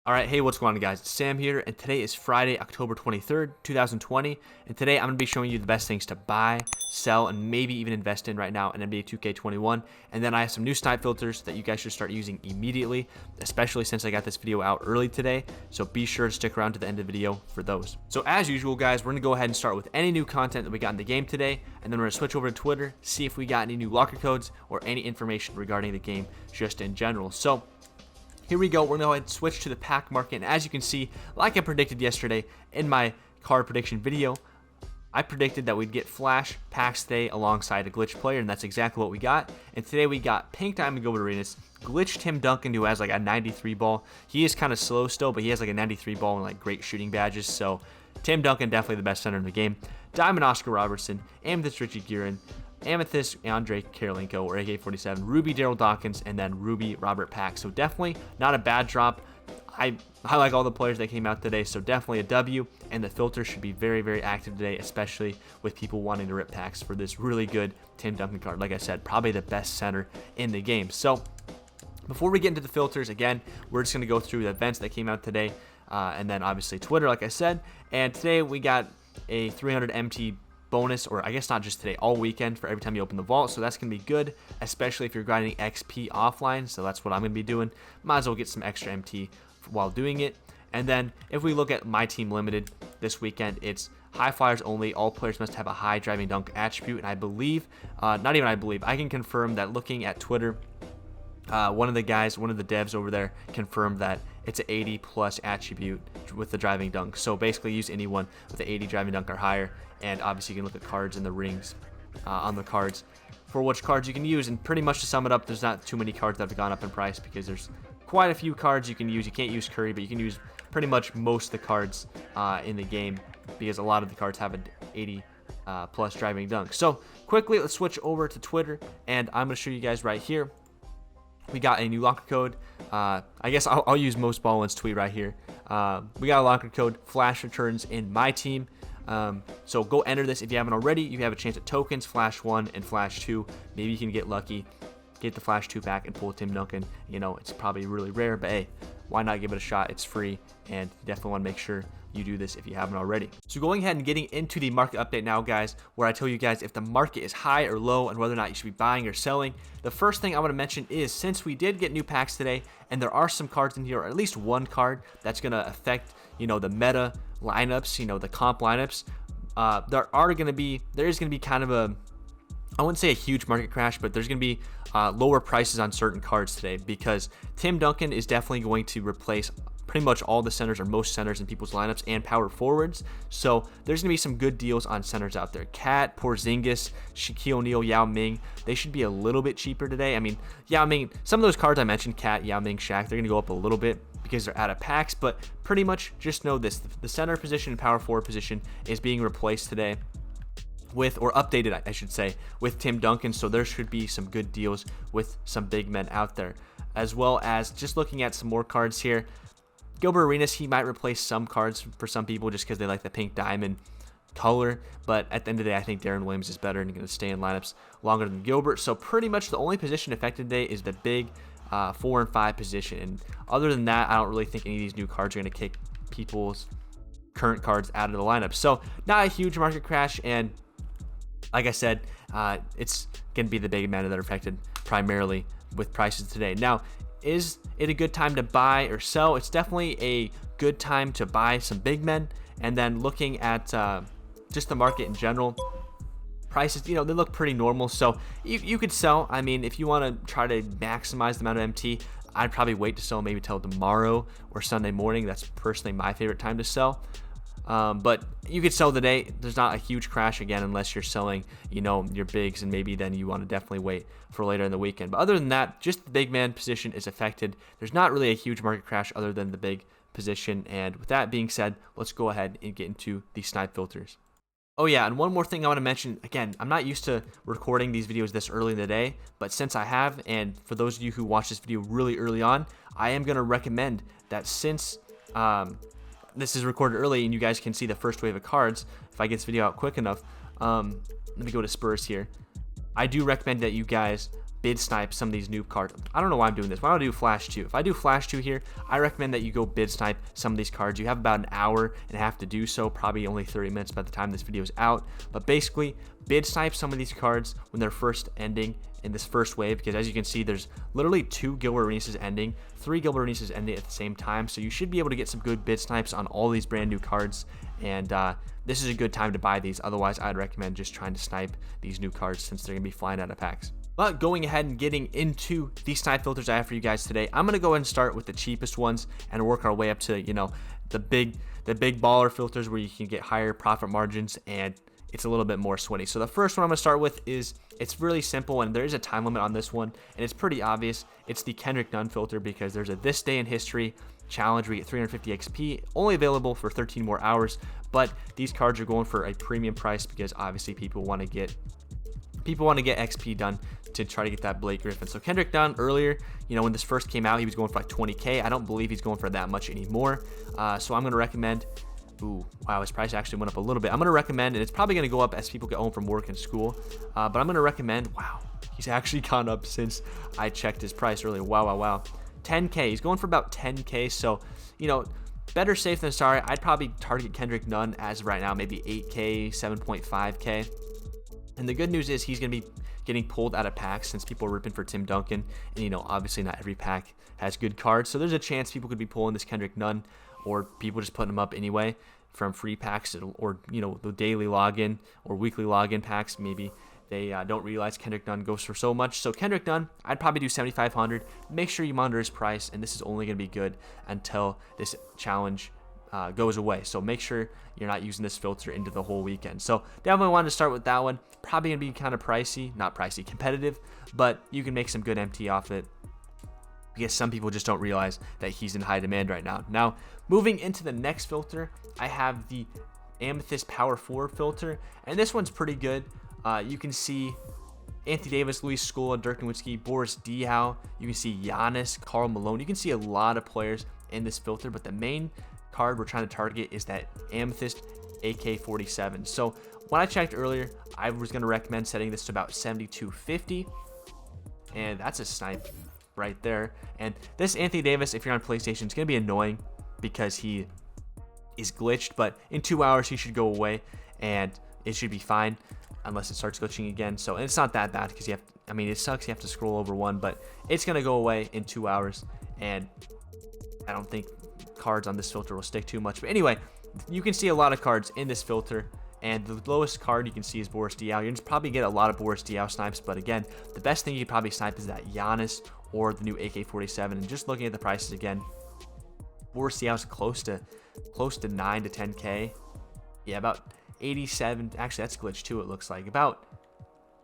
Alright, hey, what's going on, guys? It's Sam here, and today is Friday, October 23rd, 2020, and today I'm going to be showing you the best things to buy, sell, and maybe even invest in right now in NBA 2K21, and then I have some new snipe filters that you guys should start using immediately, especially since I got this video out early today, so be sure to stick around to the end of the video for those. So as usual, guys, we're going to go ahead and start with any new content that we got in the game today, and then we're going to switch over to Twitter, see if we got any new locker codes or any information regarding the game just in general. So here we go. We're going to go ahead and switch to the pack market. And as you can see, like I predicted yesterday in my card prediction video, I predicted that we'd get flash packs today alongside a glitch player, and that's exactly what we got. And today we got Pink Diamond Gilbert Arenas, glitched Tim Duncan, who has like a 93 ball. He is kind of slow still, but he has like a 93 ball and like great shooting badges. So Tim Duncan, definitely the best center in the game. Diamond Oscar Robertson, Amethyst Richie Guerin, Amethyst Andre Karolinko or AK-47, Ruby Daryl Dawkins, and then Ruby Robert Pack. So definitely not a bad drop. I like all the players that came out today, so definitely a W, and the filter should be very, very active today, especially with people wanting to rip packs for this really good Tim Duncan card. Like I said, probably the best center in the game. So before we get into the filters, again, we're just going to go through the events that came out today, and then obviously Twitter, like I said. And today we got a 300 MT bonus, or I guess not just today, all weekend for every time you open the vault, so that's gonna be good, especially if you're grinding XP offline. So that's what I'm gonna be doing. Might as well get some extra MT while doing it. And then if we look at my team limited this weekend, it's high flyers only. All players must have a high driving dunk attribute, and I believe, not even I believe, I can confirm that looking at Twitter, one of the devs over there confirmed that it's an 80 plus attribute with the driving dunk. So basically use anyone with an 80 driving dunk or higher, and obviously you can look at cards in the rings on the cards for which cards you can use. And pretty much to sum it up, there's not too many cards that have gone up in price because there's quite a few cards you can use. You can't use Curry, but you can use pretty much most of the cards in the game because a lot of the cards have an 80 plus driving dunk. So quickly, let's switch over to Twitter, and I'm going to show you guys right here. We got a new locker code. I guess I'll use Most Ball One's tweet right here. We got a locker code, Flash returns in Myteam. So go enter this if you haven't already. You have a chance at tokens, Flash 1 and Flash 2. Maybe you can get lucky, get the Flash 2 pack, and pull Tim Duncan. You know, it's probably really rare, but hey, why not give it a shot? It's free, and you definitely want to make sure you do this if you haven't already. So going ahead and getting into the market update now, guys, where I tell you guys if the market is high or low and whether or not you should be buying or selling. The first thing I want to mention is, since we did get new packs today, and there are some cards in here, or at least one card that's going to affect, you know, the meta lineups, you know, the comp lineups, there is going to be kind of a, I wouldn't say a huge market crash, but there's going to be lower prices on certain cards today, because Tim Duncan is definitely going to replace pretty much all the centers, or most centers in people's lineups, and power forwards. So there's going to be some good deals on centers out there. Cat, Porzingis, Shaquille O'Neal, Yao Ming, they should be a little bit cheaper today. I mean, Yao Ming, some of those cards I mentioned, Cat, Yao Ming, Shaq, they're going to go up a little bit because they're out of packs, but pretty much just know this: the center position and power forward position is being replaced today with, or updated I should say, with Tim Duncan. So there should be some good deals with some big men out there, as well as just looking at some more cards here. Gilbert Arenas, he might replace some cards for some people just because they like the pink diamond color, but at the end of the day, I think Darren Williams is better and going to stay in lineups longer than Gilbert. So pretty much the only position affected today is the big 4 and 5 position, and other than that, I don't really think any of these new cards are going to kick people's current cards out of the lineup. So not a huge market crash, and like I said, it's going to be the big men that are affected primarily with prices today. Now, is it a good time to buy or sell? It's definitely a good time to buy some big men. And then looking at just the market in general, prices, you know, they look pretty normal. So you could sell. I mean, if you want to try to maximize the amount of MT, I'd probably wait to sell maybe till tomorrow or Sunday morning. That's personally my favorite time to sell. But you could sell today. There's not a huge crash again, unless you're selling, you know, your bigs, and maybe then you want to definitely wait for later in the weekend. But other than that, just the big man position is affected. There's not really a huge market crash other than the big position. And with that being said, let's go ahead and get into the snipe filters. Oh yeah, and one more thing I want to mention. Again, I'm not used to recording these videos this early in the day, but since I have, and for those of you who watch this video really early on, I am going to recommend that, since this is recorded early and you guys can see the first wave of cards, if I get this video out quick enough, let me go to Spurs here. I do recommend that you guys bid snipe some of these noob cards. I don't know why I'm doing this. Why don't I do flash 2? If I do flash 2 here, I recommend that you go bid snipe some of these cards. You have about an hour and a half to do so, probably only 30 minutes by the time this video is out. But basically, bid snipe some of these cards when they're first ending in this first wave, because as you can see, there's literally 2 Gilbert Arenas ending, 3 Gilbert Arenas ending at the same time. So you should be able to get some good bid snipes on all these brand new cards, and this is a good time to buy these. Otherwise, I'd recommend just trying to snipe these new cards since they're gonna be flying out of packs. But going ahead and getting into the snipe filters I have for you guys today, I'm gonna go ahead and start with the cheapest ones and work our way up to, you know, the big baller filters where you can get higher profit margins and it's a little bit more sweaty. So the first one I'm gonna start with is, it's really simple and there is a time limit on this one and it's pretty obvious. It's the Kendrick Nunn filter, because there's a this day in history challenge where you get 350 XP, only available for 13 more hours. But these cards are going for a premium price because obviously people want to get XP done to try to get that Blake Griffin. So Kendrick Nunn earlier, you know, when this first came out, he was going for like 20K. I don't believe he's going for that much anymore. So I'm gonna recommend. Ooh, wow, his price actually went up a little bit. I'm gonna recommend, and it's probably gonna go up as people get home from work and school. But I'm gonna recommend. Wow, he's actually gone up since I checked his price earlier. Wow. 10K. He's going for about 10K. So, you know, better safe than sorry. I'd probably target Kendrick Nunn as of right now, maybe 8K, 7.5K. And the good news is he's going to be getting pulled out of packs since people are ripping for Tim Duncan. And, you know, obviously not every pack has good cards. So there's a chance people could be pulling this Kendrick Nunn, or people just putting him up anyway from free packs, or, you know, the daily login or weekly login packs. Maybe they don't realize Kendrick Nunn goes for so much. So Kendrick Nunn, I'd probably do 7,500. Make sure you monitor his price, and this is only going to be good until this challenge goes away. So make sure you're not using this filter into the whole weekend. So definitely wanted to start with that one. Probably going to be kind of pricey, not pricey, competitive, but you can make some good MT off it, because some people just don't realize that he's in high demand right now. Now, moving into the next filter, I have the Amethyst Power Forward filter, and this one's pretty good. You can see Anthony Davis, Luis Scola, Dirk Nowitzki, Boris Diaw. You can see Giannis, Karl Malone. You can see a lot of players in this filter, but the main card we're trying to target is that Amethyst AK-47. So when I checked earlier, I was going to recommend setting this to about 7,250, and that's a snipe right there. And this Anthony Davis, if you're on PlayStation, is going to be annoying because he is glitched, but in 2 hours he should go away and it should be fine unless it starts glitching again. So, and it's not that bad because you have, I mean, it sucks you have to scroll over one, but it's going to go away in 2 hours, and I don't think cards on this filter will stick too much. But anyway, you can see a lot of cards in this filter, and the lowest card you can see is Boris Diaw. You're going to probably get a lot of Boris Diaw snipes, but again, the best thing you could probably snipe is that Giannis or the new AK-47. And just looking at the prices again, Boris Diaw is close to 9 to 10K. Yeah, about 87. Actually, that's glitched too, it looks like. About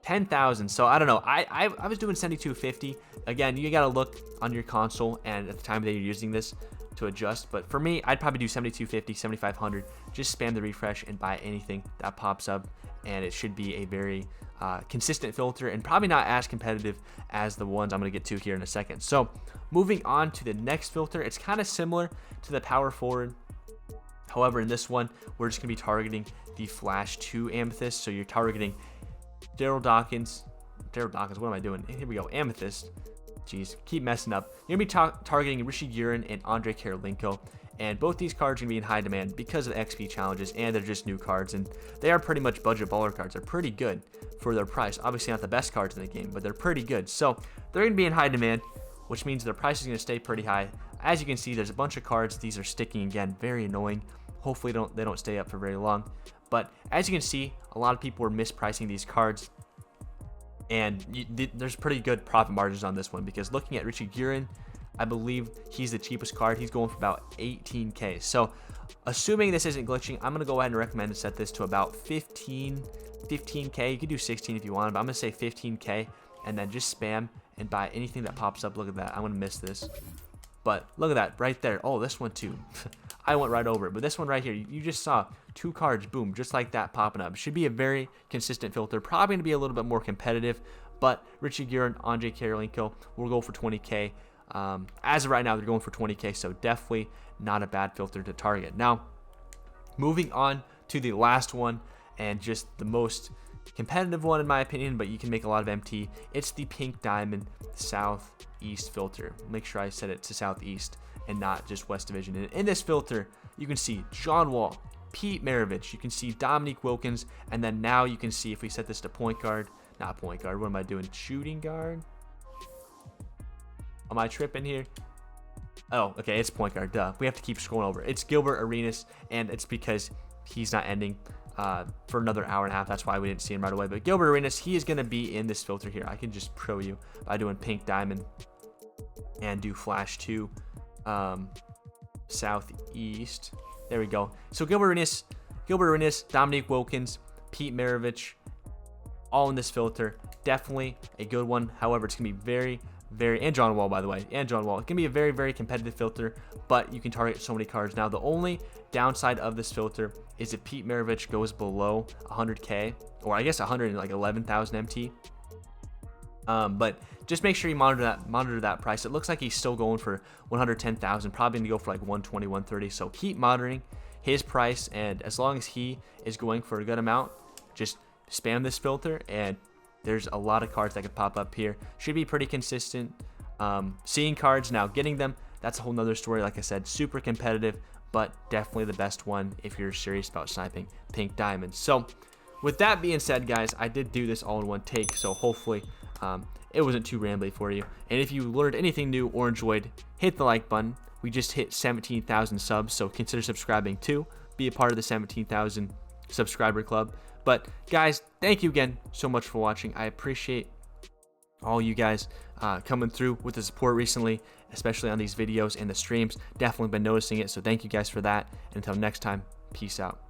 10,000. So I don't know. I was doing 7,250. Again, you got to look on your console and at the time that you're using this to adjust. But for me, I'd probably do 7,250, 7,500. Just spam the refresh and buy anything that pops up, and it should be a very consistent filter and probably not as competitive as the ones I'm going to get to here in a second. So moving on to the next filter, it's kind of similar to the Power Forward. However, in this one, we're just going to be targeting the Flash 2 Amethyst. So you're targeting Daryl Dawkins, what am I doing? Here we go, Amethyst. Jeez, keep messing up. You're going to be targeting Rishi Guerin and Andre Karolinko. And both these cards are going to be in high demand because of the XP challenges, and they're just new cards. And they are pretty much budget baller cards. They're pretty good for their price. Obviously not the best cards in the game, but they're pretty good. So they're going to be in high demand, which means their price is going to stay pretty high. As you can see, there's a bunch of cards. These are sticking again, very annoying. Hopefully they don't stay up for very long. But as you can see, a lot of people are mispricing these cards. And there's pretty good profit margins on this one, because looking at Richie Guerin, I believe he's the cheapest card. He's going for about 18K. So assuming this isn't glitching, I'm going to go ahead and recommend to set this to about 15K. You could do 16 if you want, but I'm going to say 15K, and then just spam and buy anything that pops up. Look at that. I'm going to miss this. But look at that right there. Oh, this one too. I went right over it. But this one right here, you just saw 2 cards, boom, just like that popping up. Should be a very consistent filter. Probably going to be a little bit more competitive. But Richie Guerin, Andre Karolinko will go for 20K. As of right now, they're going for 20K. So definitely not a bad filter to target. Now, moving on to the last one, and just the most competitive one in my opinion, but you can make a lot of MT. It's the pink diamond southeast filter. Make sure I set it to southeast and not just West Division. And in this filter, you can see John Wall, Pete Maravich, you can see Dominique Wilkins, and then now you can see if we set this to point guard, not point guard, what am I doing? Shooting guard? Am I tripping here? Oh, okay, it's point guard, duh. We have to keep scrolling over. It's Gilbert Arenas, and it's because he's not ending for another hour and a half. That's why we didn't see him right away. But Gilbert Arenas, he is going to be in this filter here. I can just pro you by doing pink diamond and do flash to southeast. There we go. So Gilbert Arenas, Dominique Wilkins, Pete Maravich, all in this filter. Definitely a good one. However, it's going to be and John Wall, by the way, and John Wall. It can be a very competitive filter, but you can target so many cards. Now, the only downside of this filter is if Pete Maravich goes below 100K, or I guess 111,000 MT. But just make sure you monitor that price. It looks like he's still going for 110,000, probably gonna go for like 120, 130. So keep monitoring his price, and as long as he is going for a good amount, just spam this filter, and there's a lot of cards that could pop up here. Should be pretty consistent. Seeing cards now, getting them, that's a whole nother story. Like I said, super competitive, but definitely the best one if you're serious about sniping pink diamonds. So with that being said, guys, I did do this all in one take, so hopefully it wasn't too rambly for you. And if you learned anything new or enjoyed, hit the like button. We just hit 17,000 subs, so consider subscribing too. Be a part of the 17,000 subscriber club. But guys, thank you again so much for watching. I appreciate all you guys coming through with the support recently, especially on these videos and the streams. Definitely been noticing it, so thank you guys for that. Until next time, peace out.